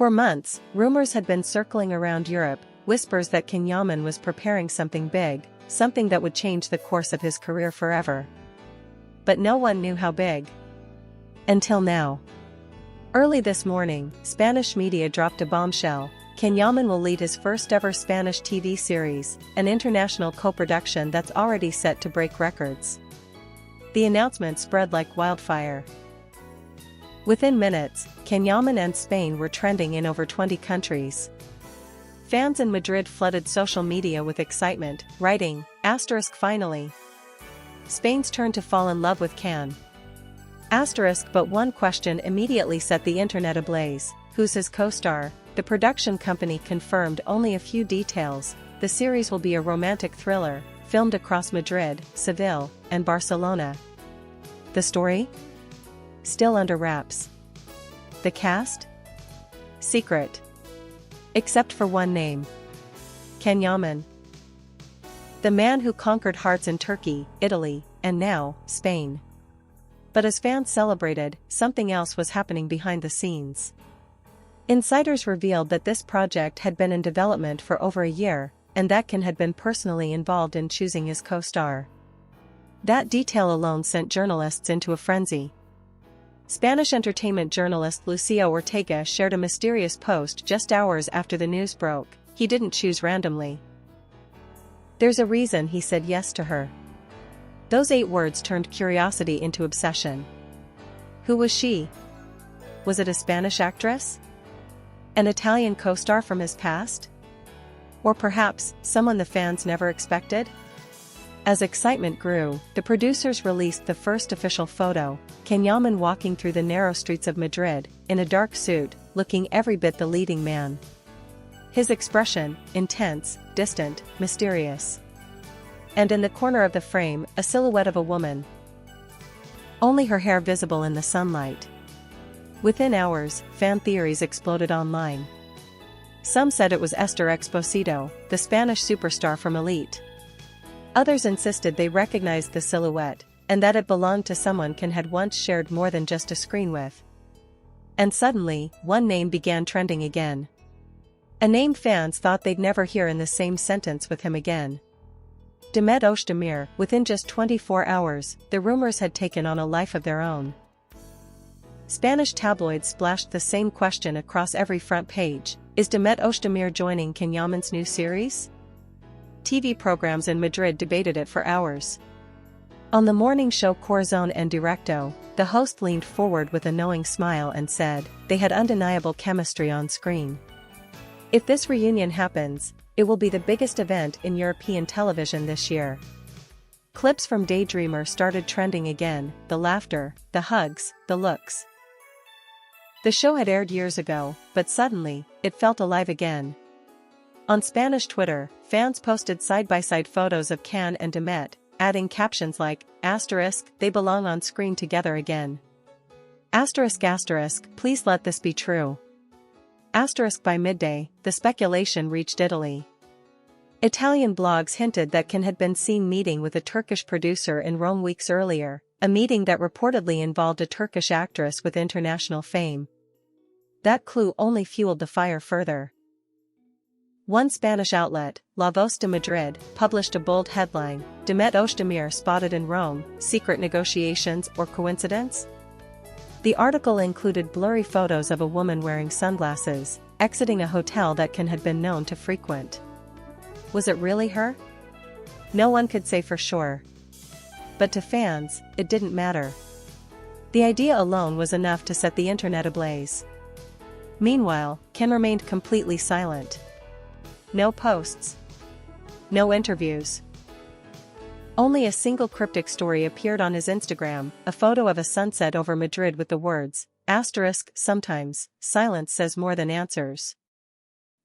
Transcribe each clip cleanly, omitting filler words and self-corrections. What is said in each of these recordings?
For months, rumors had been circling around Europe, whispers that Can Yaman was preparing something big, something that would change the course of his career forever. But no one knew how big. Until now. Early this morning, Spanish media dropped a bombshell. Can Yaman will lead his first ever Spanish TV series, an international co-production that's already set to break records. The announcement spread like wildfire. Within minutes, Can Yaman and Spain were trending in over 20 countries. Fans in Madrid flooded social media with excitement, writing, "Finally. Spain's turn to fall in love with Can." But one question immediately set the internet ablaze: who's his co-star? The production company confirmed only a few details. The series will be a romantic thriller, filmed across Madrid, Seville, and Barcelona. The story? Still under wraps. The cast? Secret. Except for one name. Can Yaman. The man who conquered hearts in Turkey, Italy, and now, Spain. But as fans celebrated, something else was happening behind the scenes. Insiders revealed that this project had been in development for over a year, and that Can had been personally involved in choosing his co-star. That detail alone sent journalists into a frenzy. Spanish entertainment journalist Lucio Ortega shared a mysterious post just hours after the news broke. He didn't choose randomly. "There's a reason he said yes to her." Those 8 words turned curiosity into obsession. Who was she? Was it a Spanish actress? An Italian co-star from his past? Or perhaps, someone the fans never expected? As excitement grew, the producers released the first official photo: Can Yaman walking through the narrow streets of Madrid, in a dark suit, looking every bit the leading man. His expression, intense, distant, mysterious. And in the corner of the frame, a silhouette of a woman. Only her hair visible in the sunlight. Within hours, fan theories exploded online. Some said it was Esther Exposito, the Spanish superstar from Elite. Others insisted they recognized the silhouette, and that it belonged to someone Can had once shared more than just a screen with. And suddenly, one name began trending again. A name fans thought they'd never hear in the same sentence with him again. Demet Özdemir. Within just 24 hours, the rumors had taken on a life of their own. Spanish tabloids splashed the same question across every front page: is Demet Özdemir joining Can Yaman's new series? TV programs in Madrid debated it for hours. On the morning show Corazón en Directo, the host leaned forward with a knowing smile and said, "They had undeniable chemistry on screen. If this reunion happens, it will be the biggest event in European television this year." Clips from Daydreamer started trending again: the laughter, the hugs, the looks. The show had aired years ago, but suddenly, it felt alive again. On Spanish Twitter, fans posted side-by-side photos of Can and Demet, adding captions like, "They belong on screen together again. Please let this be true." By midday, the speculation reached Italy. Italian blogs hinted that Can had been seen meeting with a Turkish producer in Rome weeks earlier, a meeting that reportedly involved a Turkish actress with international fame. That clue only fueled the fire further. One Spanish outlet, La Voz de Madrid, published a bold headline: "Demet Özdemir spotted in Rome, secret negotiations or coincidence?" The article included blurry photos of a woman wearing sunglasses, exiting a hotel that Can had been known to frequent. Was it really her? No one could say for sure. But to fans, it didn't matter. The idea alone was enough to set the internet ablaze. Meanwhile, Can remained completely silent. No posts. No interviews. Only a single cryptic story appeared on his Instagram, a photo of a sunset over Madrid with the words, "sometimes, silence says more than answers."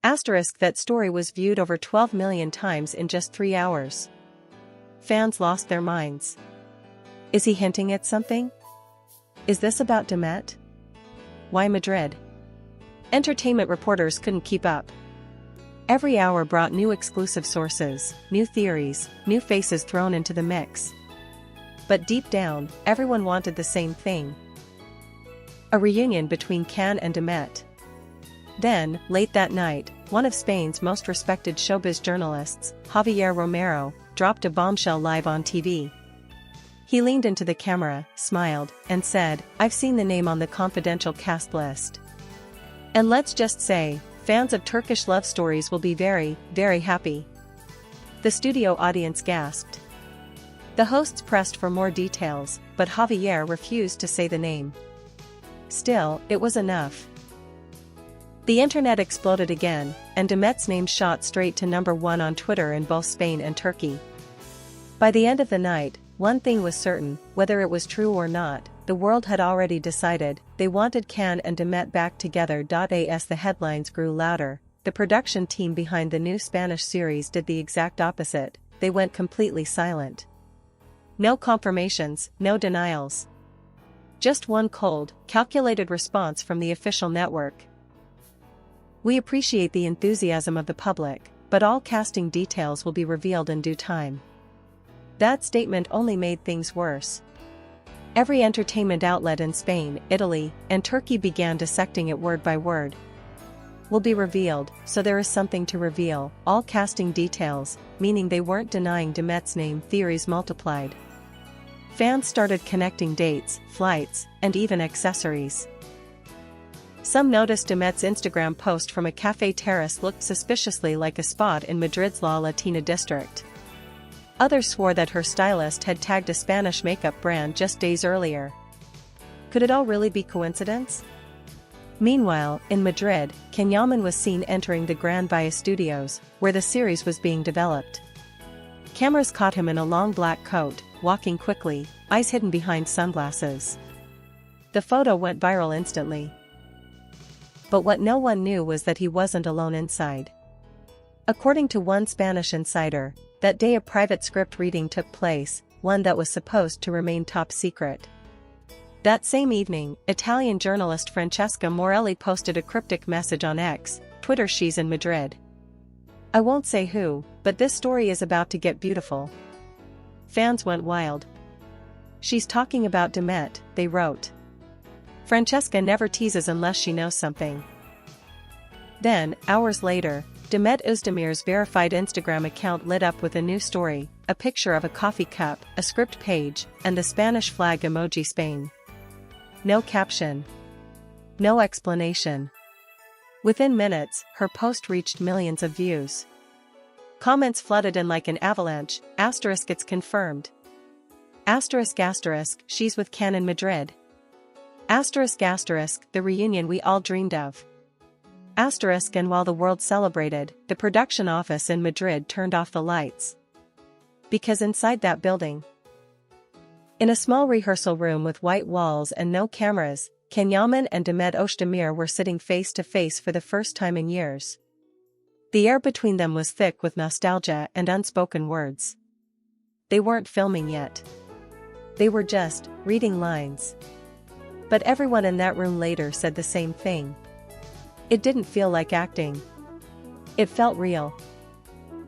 That story was viewed over 12 million times in just 3 hours. Fans lost their minds. Is he hinting at something? Is this about Demet? Why Madrid? Entertainment reporters couldn't keep up. Every hour brought new exclusive sources, new theories, new faces thrown into the mix. But deep down, everyone wanted the same thing: a reunion between Can and Demet. Then, late that night, one of Spain's most respected showbiz journalists, Javier Romero, dropped a bombshell live on TV. He leaned into the camera, smiled, and said, "I've seen the name on the confidential cast list. And let's just say, fans of Turkish love stories will be very, very happy." The studio audience gasped. The hosts pressed for more details, but Javier refused to say the name. Still, it was enough. The internet exploded again, and Demet's name shot straight to #1 on Twitter in both Spain and Turkey. By the end of the night, one thing was certain: whether it was true or not, the world had already decided they wanted Can and Demet back together. As the headlines grew louder, the production team behind the new Spanish series did the exact opposite. They went completely silent. No confirmations, no denials. Just one cold, calculated response from the official network. "We appreciate the enthusiasm of the public, but all casting details will be revealed in due time." That statement only made things worse. Every entertainment outlet in Spain, Italy, and Turkey began dissecting it word by word. "Will be revealed, so there is something to reveal." All casting details, meaning they weren't denying Demet's name. Theories multiplied. Fans started connecting dates, flights, and even accessories. Some noticed Demet's Instagram post from a cafe terrace looked suspiciously like a spot in Madrid's La Latina district. Others swore that her stylist had tagged a Spanish makeup brand just days earlier. Could it all really be coincidence? Meanwhile, in Madrid, Can Yaman was seen entering the Gran Via studios, where the series was being developed. Cameras caught him in a long black coat, walking quickly, eyes hidden behind sunglasses. The photo went viral instantly. But what no one knew was that he wasn't alone inside. According to one Spanish insider, that day a private script reading took place, one that was supposed to remain top secret. That same evening, Italian journalist Francesca Morelli posted a cryptic message on X, Twitter. "She's in Madrid. I won't say who, but this story is about to get beautiful." Fans went wild. "She's talking about Demet," they wrote. "Francesca never teases unless she knows something." Then, hours later, Demet Özdemir's verified Instagram account lit up with a new story, a picture of a coffee cup, a script page, and the Spanish flag emoji Spain. No caption. No explanation. Within minutes, her post reached millions of views. Comments flooded in like an avalanche. Asterisk, "It's confirmed." Asterisk asterisk, "She's with Can in Madrid." Asterisk asterisk, "The reunion we all dreamed of." Asterisk, and while the world celebrated, the production office in Madrid turned off the lights. Because inside that building, in a small rehearsal room with white walls and no cameras, Can Yaman and Demet Özdemir were sitting face to face for the first time in years. The air between them was thick with nostalgia and unspoken words. They weren't filming yet. They were just reading lines. But everyone in that room later said the same thing. It didn't feel like acting. It felt real.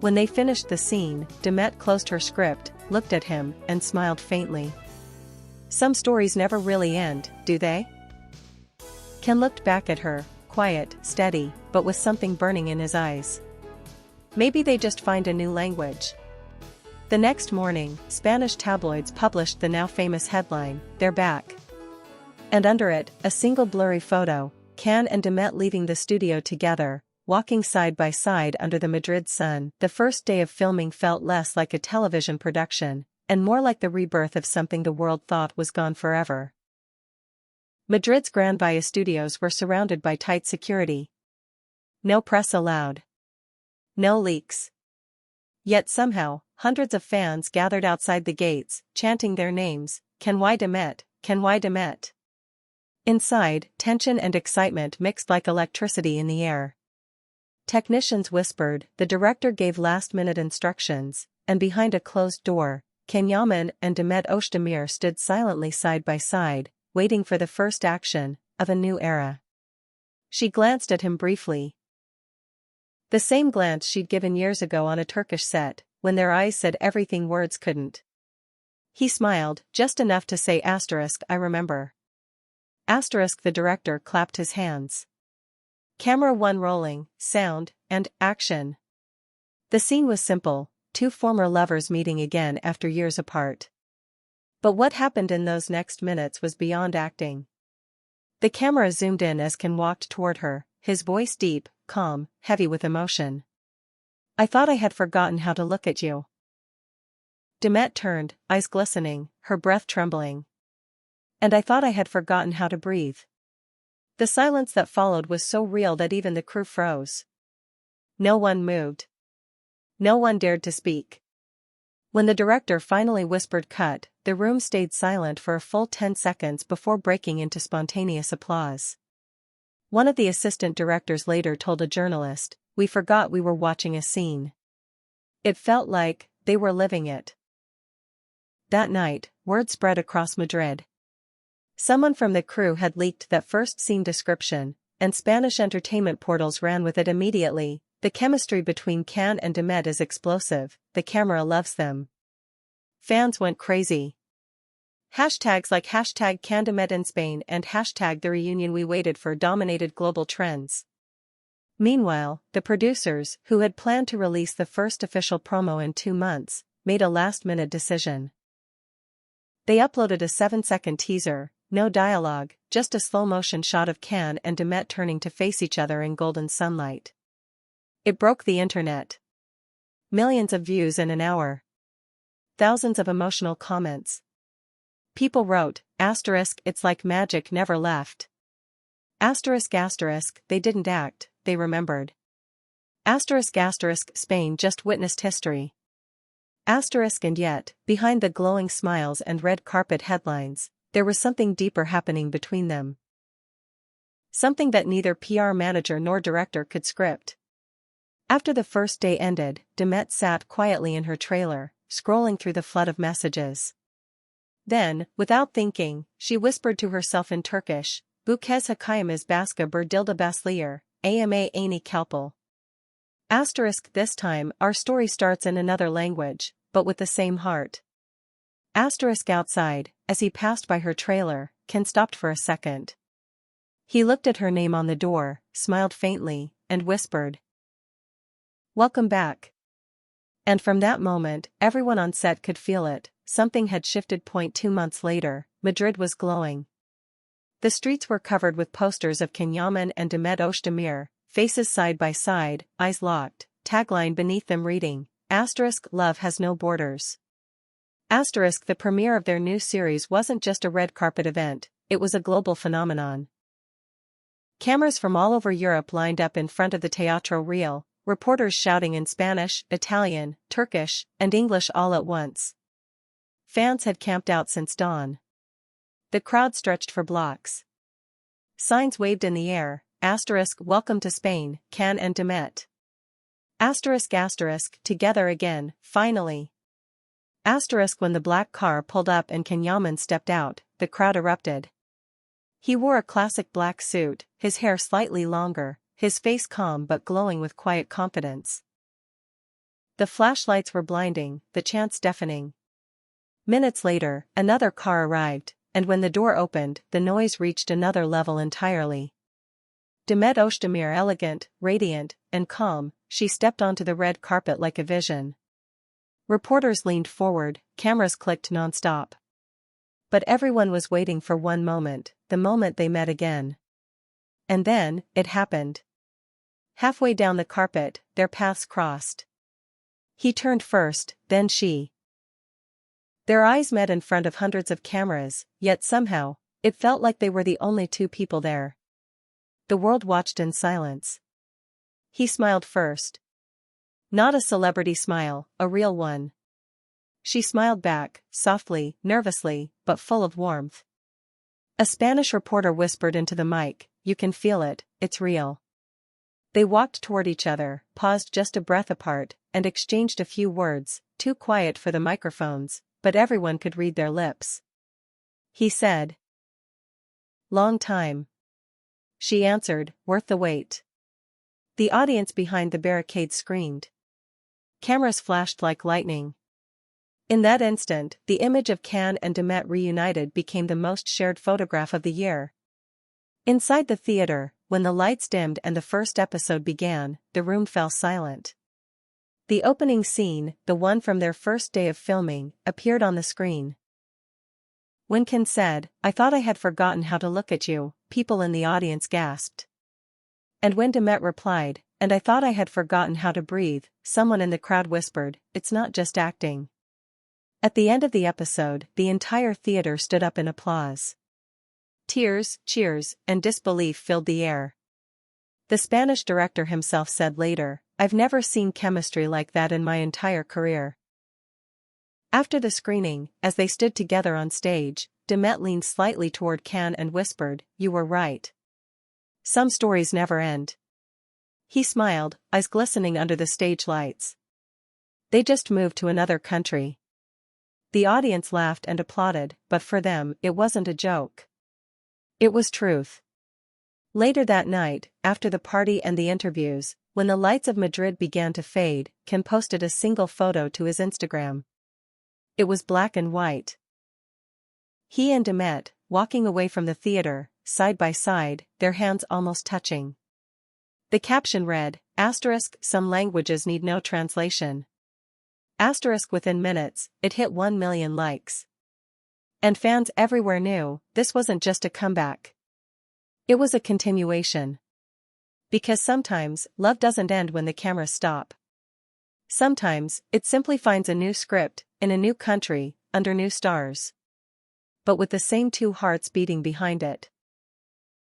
When they finished the scene, Demet closed her script, looked at him, and smiled faintly. Some stories never really end, do they? Can looked back at her, quiet, steady, but with something burning in his eyes. Maybe they just find a new language. The next morning, Spanish tabloids published the now famous headline, "They're back." And under it, a single blurry photo, Can and Demet leaving the studio together, walking side by side under the Madrid sun. The first day of filming felt less like a television production, and more like the rebirth of something the world thought was gone forever. Madrid's Gran Via studios were surrounded by tight security. No press allowed. No leaks. Yet somehow, hundreds of fans gathered outside the gates, chanting their names, "Can Y Demet, Can Y Demet." Inside, tension and excitement mixed like electricity in the air. Technicians whispered, the director gave last-minute instructions, and behind a closed door, Can Yaman and Demet Özdemir stood silently side by side, waiting for the first action of a new era. She glanced at him briefly. The same glance she'd given years ago on a Turkish set, when their eyes said everything words couldn't. He smiled, just enough to say "I remember." The director clapped his hands. Camera 1 rolling, sound, and action. The scene was simple, two former lovers meeting again after years apart. But what happened in those next minutes was beyond acting. The camera zoomed in as Can walked toward her, his voice deep, calm, heavy with emotion. "I thought I had forgotten how to look at you." Demet turned, eyes glistening, her breath trembling. "And I thought I had forgotten how to breathe." The silence that followed was so real that even the crew froze. No one moved. No one dared to speak. When the director finally whispered cut, the room stayed silent for a full 10 seconds before breaking into spontaneous applause. One of the assistant directors later told a journalist, "We forgot we were watching a scene. It felt like they were living it." That night, word spread across Madrid. Someone from the crew had leaked that first scene description, and Spanish entertainment portals ran with it immediately. "The chemistry between Can and Demet is explosive, the camera loves them." Fans went crazy. Hashtags like hashtag Can Demet in Spain and hashtag the reunion we waited for dominated global trends. Meanwhile, the producers, who had planned to release the first official promo in 2 months, made a last-minute decision. They uploaded a 7-second teaser, no dialogue, just a slow-motion shot of Can and Demet turning to face each other in golden sunlight. It broke the internet. Millions of views in an hour. Thousands of emotional comments. People wrote, "It's like magic never left." They didn't act, they remembered. Spain just witnessed history. And yet, behind the glowing smiles and red carpet headlines, there was something deeper happening between them. Something that neither PR manager nor director could script. After the first day ended, Demet sat quietly in her trailer, scrolling through the flood of messages. Then, without thinking, she whispered to herself in Turkish, "Bu kez hikayemiz başka bir dilde başlıyor, ama aynı kalpal." This time, our story starts in another language, but with the same heart. Outside, as he passed by her trailer, Can stopped for a second. He looked at her name on the door, smiled faintly, and whispered, "Welcome back." And from that moment, everyone on set could feel it, something had shifted. 2 months later, Madrid was glowing. The streets were covered with posters of Can Yaman and Demet Özdemir, faces side by side, eyes locked, tagline beneath them reading, "Love has no borders." The premiere of their new series wasn't just a red carpet event, it was a global phenomenon. Cameras from all over Europe lined up in front of the Teatro Real, reporters shouting in Spanish, Italian, Turkish, and English all at once. Fans had camped out since dawn. The crowd stretched for blocks. Signs waved in the air, "Welcome to Spain, Can and Demet." Together again, finally. When the black car pulled up and Can Yaman stepped out, the crowd erupted. He wore a classic black suit, his hair slightly longer, his face calm but glowing with quiet confidence. The flashlights were blinding, the chants deafening. Minutes later, another car arrived, and when the door opened, the noise reached another level entirely. Demet Özdemir, elegant, radiant, and calm, she stepped onto the red carpet like a vision. Reporters leaned forward, cameras clicked non-stop. But everyone was waiting for one moment, the moment they met again. And then, it happened. Halfway down the carpet, their paths crossed. He turned first, then she. Their eyes met in front of hundreds of cameras, yet somehow, it felt like they were the only two people there. The world watched in silence. He smiled first. Not a celebrity smile, a real one. She smiled back, softly, nervously, but full of warmth. A Spanish reporter whispered into the mic, "You can feel it, it's real." They walked toward each other, paused just a breath apart, and exchanged a few words, too quiet for the microphones, but everyone could read their lips. He said, "Long time." She answered, "Worth the wait." The audience behind the barricade screamed. Cameras flashed like lightning. In that instant, the image of Can and Demet reunited became the most shared photograph of the year. Inside the theater, when the lights dimmed and the first episode began, the room fell silent. The opening scene, the one from their first day of filming, appeared on the screen. When Can said, "I thought I had forgotten how to look at you," people in the audience gasped. And when Demet replied, "And I thought I had forgotten how to breathe," someone in the crowd whispered, "It's not just acting." At the end of the episode, the entire theater stood up in applause. Tears, cheers, and disbelief filled the air. The Spanish director himself said later, "I've never seen chemistry like that in my entire career." After the screening, as they stood together on stage, Demet leaned slightly toward Can and whispered, "You were right. Some stories never end." He smiled, eyes glistening under the stage lights. They just moved to another country. The audience laughed and applauded, but for them, it wasn't a joke. It was truth. Later that night, after the party and the interviews, when the lights of Madrid began to fade, Can posted a single photo to his Instagram. It was black and white. He and Demet, walking away from the theater, side by side, their hands almost touching. The caption read, "Some languages need no translation." Within minutes, it hit 1 million likes. And fans everywhere knew, this wasn't just a comeback. It was a continuation. Because sometimes, love doesn't end when the cameras stop. Sometimes, it simply finds a new script, in a new country, under new stars. But with the same two hearts beating behind it.